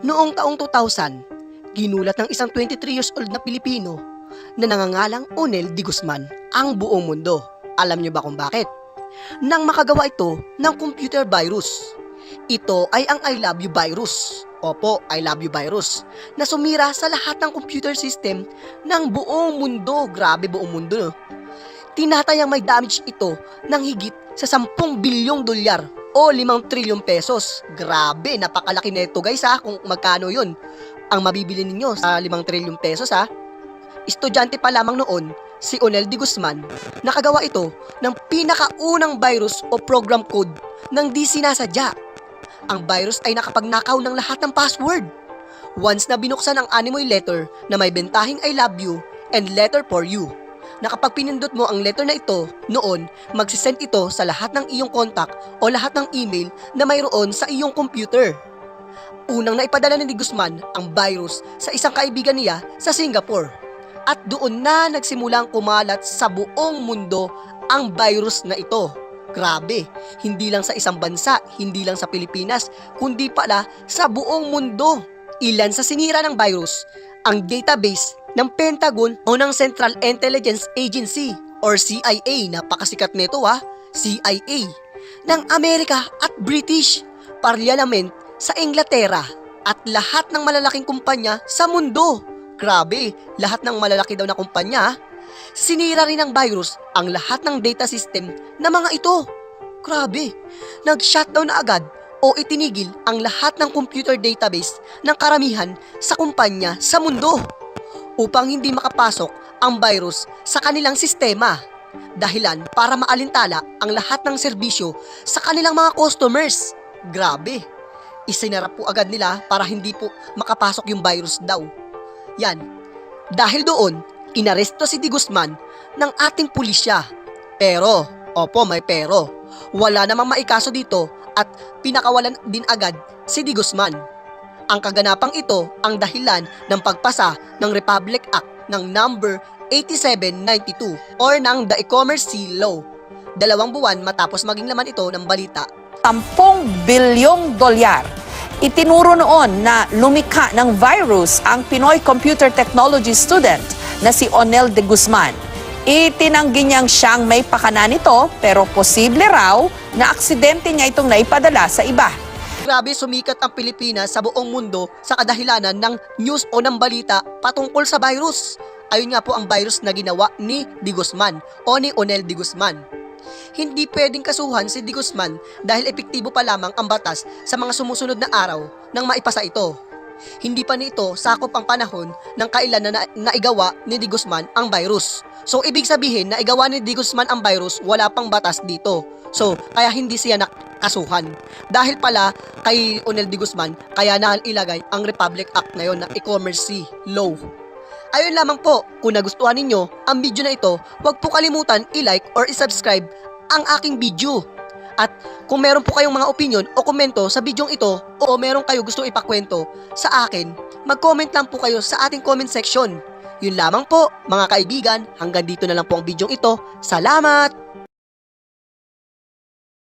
Noong taong 2000, ginulat ng isang 23 years old na Pilipino na nangangalang Onel D. Guzman ang buong mundo. Alam niyo ba kung bakit? Nang makagawa ito ng computer virus. Ito ay ang I love you virus. Opo, I love you virus na sumira sa lahat ng computer system ng buong mundo. Grabe, buong mundo, no? Tinatayang may damage ito ng higit sa 10 bilyong dolyar o 5 trilyong pesos. Grabe, napakalaki nito guys ha, kung magkano yun ang mabibili ninyo sa 5 trilyong pesos ha. Estudyante pa lamang noon, si Onel D. Guzman, nakagawa ito ng pinakaunang virus o program code ng di sinasadya. Ang virus ay nakapagnakaw ng lahat ng password. Once na binuksan ang animoy letter na may bentahing I love you and letter for you, na kapag pinindot mo ang letter na ito, noon, magsisend ito sa lahat ng iyong contact o lahat ng email na mayroon sa iyong computer. Unang naipadala ni Guzman ang virus sa isang kaibigan niya sa Singapore. At doon na nagsimulang kumalat sa buong mundo ang virus na ito. Grabe, hindi lang sa isang bansa, hindi lang sa Pilipinas, kundi pala sa buong mundo. Ilan sa sinira ng virus, ang database ng Pentagon o ng Central Intelligence Agency or CIA, napakasikat nito ha, CIA, ng Amerika at British Parliament sa Inglaterra at lahat ng malalaking kumpanya sa mundo. Grabe, lahat ng malalaki daw na kumpanya. Sinira rin ng virus ang lahat ng data system na mga ito. Grabe, nag-shutdown na agad o itinigil ang lahat ng computer database ng karamihan sa kumpanya sa mundo upang hindi makapasok ang virus sa kanilang sistema. Dahilan para maalintala ang lahat ng serbisyo sa kanilang mga customers. Grabe, isinara po agad nila para hindi po makapasok yung virus daw. Yan, dahil doon, inaresto si D. Guzman ng ating pulisya. Pero, opo may pero, wala namang maikaso dito at pinakawalan din agad si D. Guzman. Ang kaganapang ito ang dahilan ng pagpasa ng Republic Act ng number 8792 or ng The E-Commerce Law. 2 buwan matapos maging laman ito ng balita. 10 bilyong dolyar. Itinuro noon na lumikha ng virus ang Pinoy computer technology student na si Onel D. Guzman. Itinanggi niyang siyang may pakana nito pero posible raw na aksidente niya itong naipadala sa iba. Grabe, sumikat ang Pilipinas sa buong mundo sa kadahilanan ng news o ng balita patungkol sa virus. Ayun nga po ang virus na ginawa ni D. Guzman o ni Onel D. Guzman. Hindi pwedeng kasuhan si D. Guzman dahil epektibo pa lamang ang batas sa mga sumusunod na araw nang maipasa ito. Hindi pa nito sakop ang panahon ng kailan na naigawa ni D. Guzman ang virus. So ibig sabihin na igawa ni D. Guzman ang virus, wala pang batas dito. So kaya hindi siya nakasuhan. Dahil pala kay Onel D. Guzman, kaya na ilagay ang Republic Act ngayon na E-Commerce Law. Ayun lamang po, kung nagustuhan ninyo ang video na ito, huwag po kalimutan i-like or i-subscribe ang aking video. At kung meron po kayong mga opinion o komento sa bidyong ito o meron kayo gusto ipakwento sa akin, mag-comment lang po kayo sa ating comment section. Yun lamang po mga kaibigan, hanggang dito na lang po ang bidyong ito. Salamat!